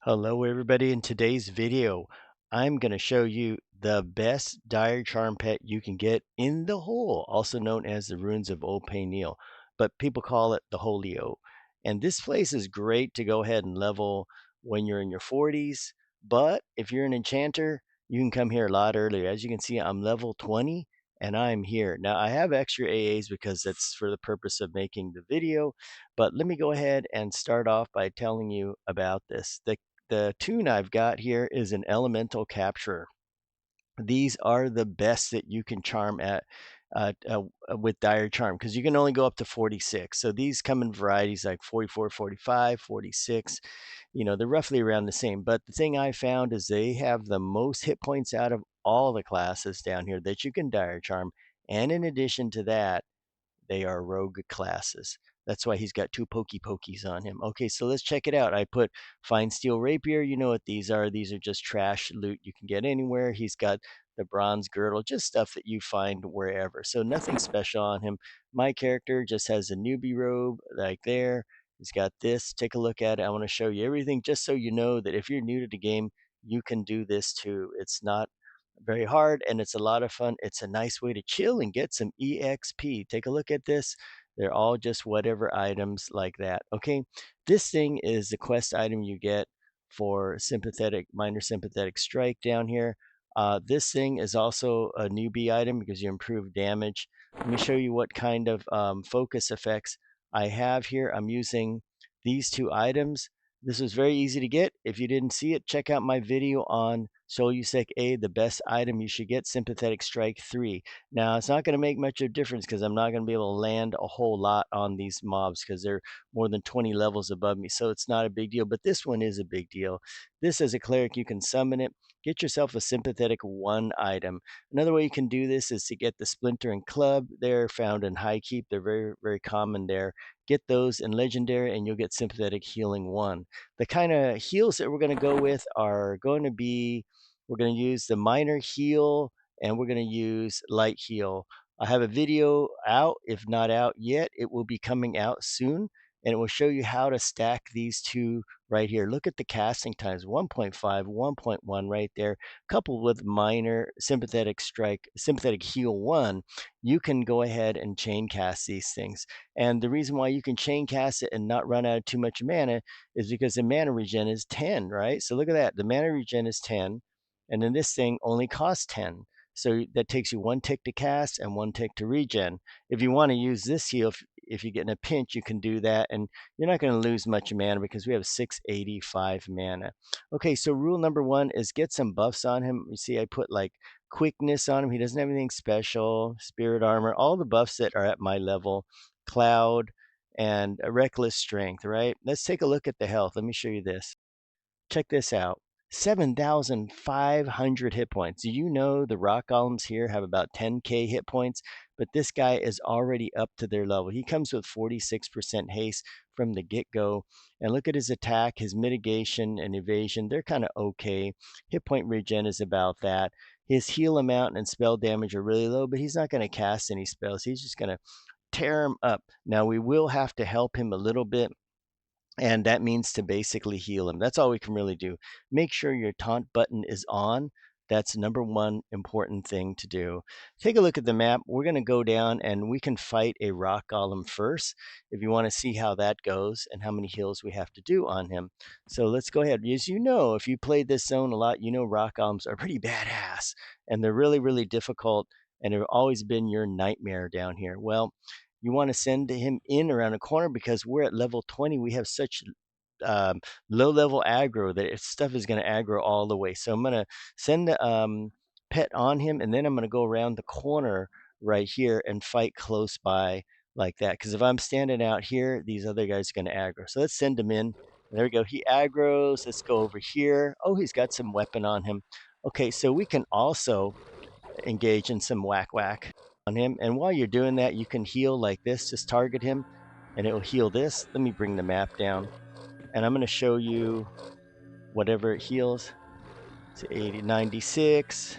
Hello everybody. In today's video, I'm going to show you the best dire charm pet you can get in the hole, also known as the ruins of Old Payneel, but people call it the Holio. And this place is great to go ahead and level when you're in your 40s, but if you're an enchanter, you can come here a lot earlier. As you can see, I'm level 20 and I'm here. Now I have extra AAs because that's for the purpose of making the video, but let me go ahead and start off by telling you about this. The tune I've got here is an elemental capturer. These are the best that you can charm at with dire charm because you can only go up to 46. So these come in varieties like 44, 45, 46. You know, they're roughly around the same. But the thing I found is they have the most hit points out of all the classes down here that you can dire charm. And in addition to that, they are rogue classes. That's why he's got two pokey pokies on him. Okay, so let's check it out. I put fine steel rapier. You know what these are. These are just trash loot you can get anywhere. He's got the bronze girdle, just stuff that you find wherever. So nothing special on him. My character just has a newbie robe like there. He's got this. Take a look at it. I want to show you everything just so you know that if you're new to the game, you can do this too. It's not very hard and it's a lot of fun. It's a nice way to chill and get some EXP. Take a look at this. They're all just whatever items like that. Okay, this thing is the quest item you get for sympathetic, minor sympathetic strike down here. This thing is also a newbie item because you improve damage. Let me show you what kind of focus effects I have here. I'm using these two items. This was very easy to get. If you didn't see it, check out my video on Solusec A, the best item you should get, Sympathetic Strike 3. Now, it's not going to make much of a difference because I'm not going to be able to land a whole lot on these mobs because they're more than 20 levels above me, so it's not a big deal. But this one is a big deal. This, as a cleric, you can summon it. Get yourself a Sympathetic 1 item. Another way you can do this is to get the Splinter and Club. They're found in High Keep. They're very, very common there. Get those in Legendary and you'll get Sympathetic Healing 1. The kind of heals that we're going to go with are going to be, we're going to use the minor heal and we're going to use light heal. I have a video out. If not out yet, it will be coming out soon and it will show you how to stack these two right here. Look at the casting times, 1.5, 1.1 right there, coupled with minor sympathetic strike, sympathetic heal 1. You can go ahead and chain cast these things. And the reason why you can chain cast it and not run out of too much mana is because the mana regen is 10, right? So look at that. The mana regen is 10, and then this thing only costs 10. So that takes you 1 tick to cast and 1 tick to regen. If you want to use this heal, if you get in a pinch, you can do that, and you're not going to lose much mana because we have 685 mana. Okay, so rule number 1 is get some buffs on him. You see, I put like quickness on him. He doesn't have anything special. Spirit armor, all the buffs that are at my level. Cloud, and a reckless strength, right? Let's take a look at the health. Let me show you this. Check this out. 7,500 hit points. Do you know the rock golems here have about 10k hit points? But this guy is already up to their level. He comes with 46% haste from the get-go. And look at his attack, his mitigation and evasion. They're kind of okay. Hit point regen is about that. His heal amount and spell damage are really low, but he's not going to cast any spells. He's just going to tear him up. Now, we will have to help him a little bit, and that means to basically heal him. That's all we can really do. Make sure your taunt button is on. That's number one important thing to do. Take a look at the map. We're going to go down and we can fight a rock golem first if you want to see how that goes and how many heals we have to do on him. So let's go ahead. As you know, if you played this zone a lot, you know rock golems are pretty badass and they're really, really difficult, and they've always been your nightmare down here. Well, you want to send him in around a corner because we're at level 20. We have such low level aggro that stuff is going to aggro all the way. So I'm going to send the pet on him, and then I'm going to go around the corner right here and fight close by like that. Because if I'm standing out here, these other guys are going to aggro. So let's send him in. There we go. He aggroes. Let's go over here. Oh, he's got some weapon on him. Okay, so we can also engage in some whack whack on him. And while you're doing that, you can heal like this. Just target him and it will heal this. Let me bring the map down. And I'm going to show you whatever it heals. It's 80, 96,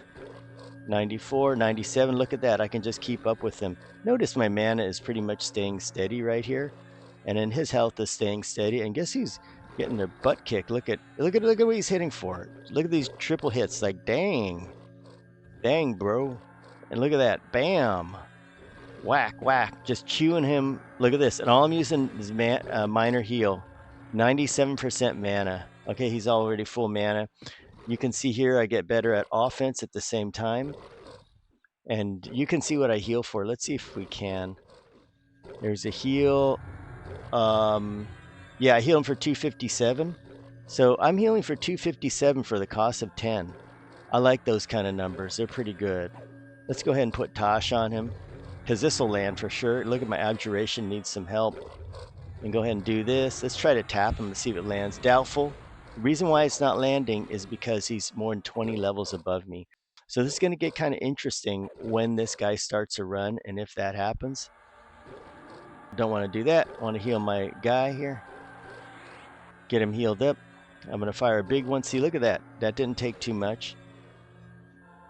94, 97. Look at that. I can just keep up with him. Notice my mana is pretty much staying steady right here. And then his health is staying steady. And guess he's getting their butt kicked. Look at what he's hitting for. Look at these triple hits. Like dang, bro. And look at that, bam, whack, whack, just chewing him. Look at this. And all I'm using is minor heal, 97% mana. Okay, he's already full mana. You can see here I get better at offense at the same time. And you can see what I heal for. Let's see if we can. There's a heal. Yeah, I heal him for 257. So I'm healing for 257 for the cost of 10. I like those kind of numbers. They're pretty good. Let's go ahead and put Tosh on him, because this will land for sure. Look at my abjuration needs some help. And go ahead and do this. Let's try to tap him to see if it lands. Doubtful. The reason why it's not landing is because he's more than 20 levels above me. So this is going to get kind of interesting when this guy starts a run, and if that happens. Don't want to do that. I want to heal my guy here. Get him healed up. I'm going to fire a big one. See, look at that. That didn't take too much.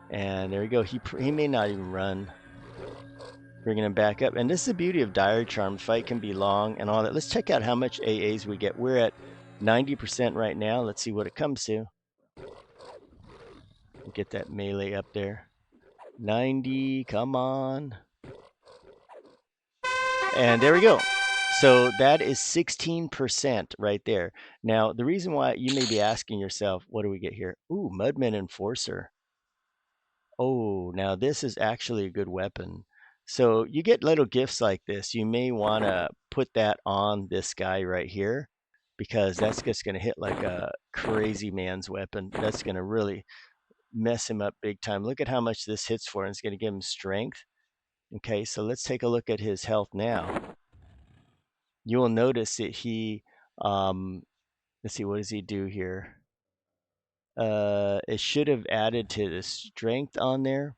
And there we go. He may not even run. Bringing him back up. And this is the beauty of Dire Charm. Fight can be long and all that. Let's check out how much AAs we get. We're at 90% right now. Let's see what it comes to. We'll get that melee up there. 90, come on. And there we go. So that is 16% right there. Now, the reason why you may be asking yourself, what do we get here? Ooh, Mudman Enforcer. Oh, now this is actually a good weapon. So you get little gifts like this. You may want to put that on this guy right here, because that's just going to hit like a crazy man's weapon. That's going to really mess him up big time. Look at how much this hits for, and it's going to give him strength. Okay, so let's take a look at his health now. You will notice that he, let's see, what does he do here? It should have added to the strength on there.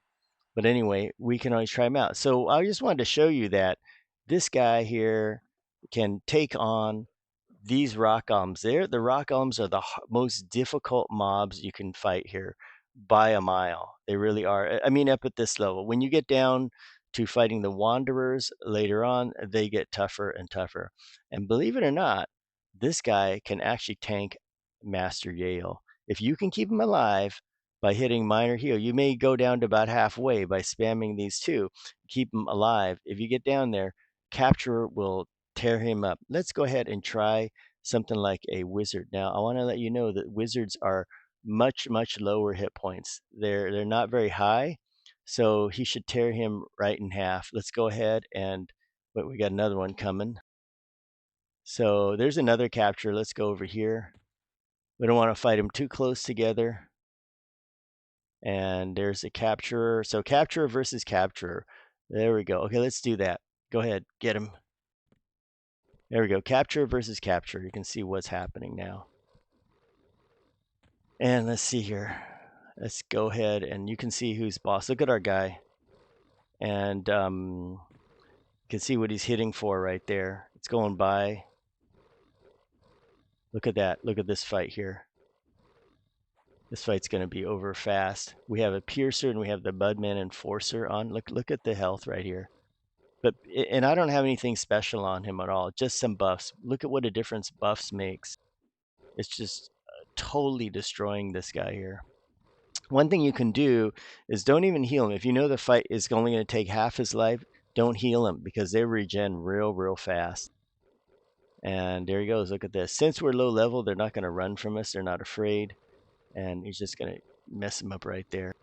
But anyway, we can always try him out. So I just wanted to show you that this guy here can take on these rock golems. The rock golems are the most difficult mobs you can fight here by a mile. They really are. I mean, up at this level. When you get down to fighting the wanderers later on, they get tougher and tougher. And believe it or not, this guy can actually tank Master Yale. If you can keep him alive by hitting minor heal, you may go down to about halfway by spamming these two. Keep him alive. If you get down there, Capturer will tear him up. Let's go ahead and try something like a wizard. Now, I want to let you know that wizards are much lower hit points. They're not very high, so he should tear him right in half. Let's go ahead and wait, we got another one coming. So there's another capture. Let's go over here. We don't want to fight them too close together. And there's a capturer. So capturer versus capturer. There we go. Okay, let's do that. Go ahead, get him. There we go. Capture versus capture. You can see what's happening now. And let's see here. Let's go ahead and you can see who's boss. Look at our guy. And you can see what he's hitting for right there. It's going by. Look at that. Look at this fight here. This fight's going to be over fast. We have a Piercer and we have the Budman Enforcer on. Look at the health right here. And I don't have anything special on him at all. Just some buffs. Look at what a difference buffs makes. It's just totally destroying this guy here. One thing you can do is don't even heal him. If you know the fight is only going to take half his life, don't heal him, because they regen real fast. And there he goes. Look at this. Since we're low level, they're not going to run from us. They're not afraid. And he's just going to mess him up right there.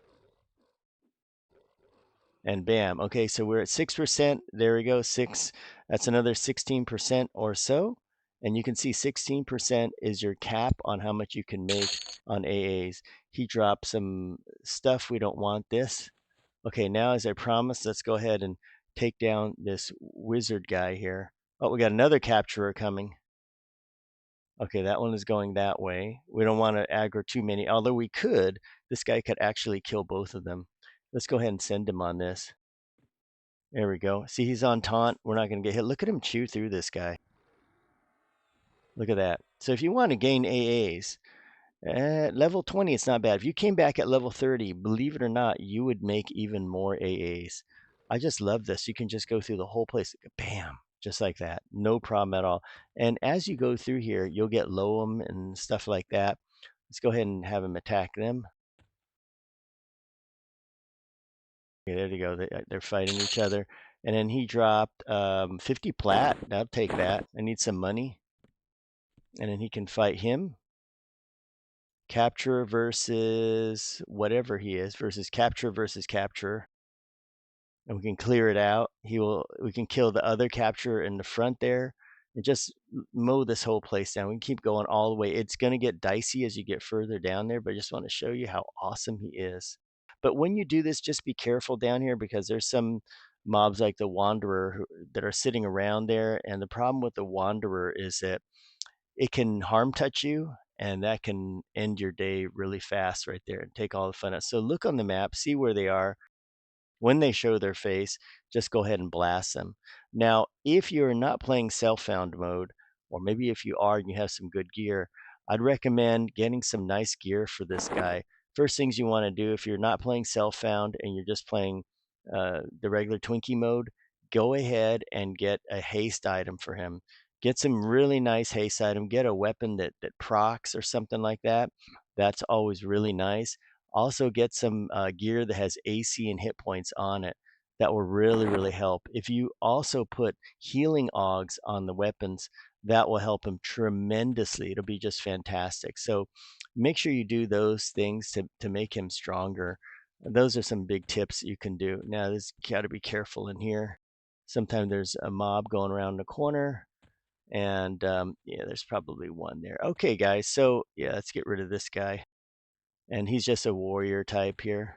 And bam. Okay, so we're at 6%. There we go. 6. That's another 16% or so. And you can see 16% is your cap on how much you can make on AAs. He dropped some stuff. We don't want this. Okay, now as I promised, let's go ahead and take down this wizard guy here. Oh, we got another capturer coming. Okay, that one is going that way. We don't want to aggro too many, although we could. This guy could actually kill both of them. Let's go ahead and send him on this. There we go. See, he's on taunt. We're not going to get hit. Look at him chew through this guy. Look at that. So if you want to gain AAs, at level 20, it's not bad. If you came back at level 30, believe it or not, you would make even more AAs. I just love this. You can just go through the whole place. Bam. just like that. No problem at all. And as you go through here, you'll get Loam and stuff like that. Let's go ahead and have him attack them. Okay, there they go. They're fighting each other. And then he dropped 50 plat. I'll take that. I need some money. And then he can fight him. Capture versus whatever he is, versus capture. And we can clear it out. We can kill the other capturer in the front there and just mow this whole place down. We can keep going all the way. It's going to get dicey as you get further down there, but I just want to show you how awesome he is. But when you do this, just be careful down here because there's some mobs like the Wanderer that are sitting around there. And the problem with the Wanderer is that it can harm touch you, and that can end your day really fast right there and take all the fun out. So look on the map, see where they are. When they show their face, just go ahead and blast them. Now, if you're not playing self-found mode, or maybe if you are and you have some good gear, I'd recommend getting some nice gear for this guy. First things you want to do if you're not playing self-found and you're just playing the regular Twinkie mode, go ahead and get a haste item for him. Get some really nice haste item. Get a weapon that procs or something like that. That's always really nice. Also get some gear that has AC and hit points on it. That will really, really help. If you also put healing augs on the weapons, that will help him tremendously. It'll be just fantastic. So make sure you do those things to make him stronger. Those are some big tips you can do. Now, there's got to be careful in here. Sometimes there's a mob going around the corner. And yeah, there's probably one there. Okay, guys. So yeah, let's get rid of this guy. And he's just a warrior type here.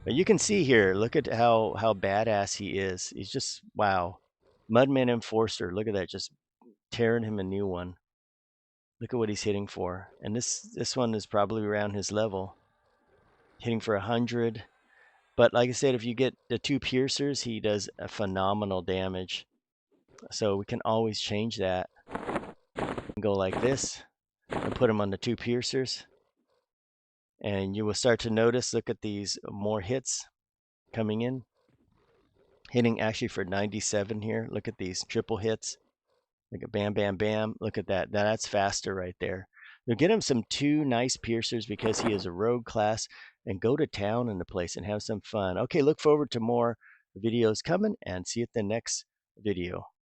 But you can see here, look at how badass he is. He's just, wow. Mudman Enforcer, look at that, just tearing him a new one. Look at what he's hitting for. And this one is probably around his level. Hitting for 100. But like I said, if you get the 2 piercers, he does a phenomenal damage. So we can always change that. Go like this and put him on the 2 piercers. And you will start to notice, look at these more hits coming in. Hitting actually for 97 here. Look at these triple hits. Look at bam, bam, bam. Look at that. That's faster right there. You'll get him some 2 nice piercers because he is a rogue class, and go to town in the place and have some fun. Okay, look forward to more videos coming, and see you at the next video.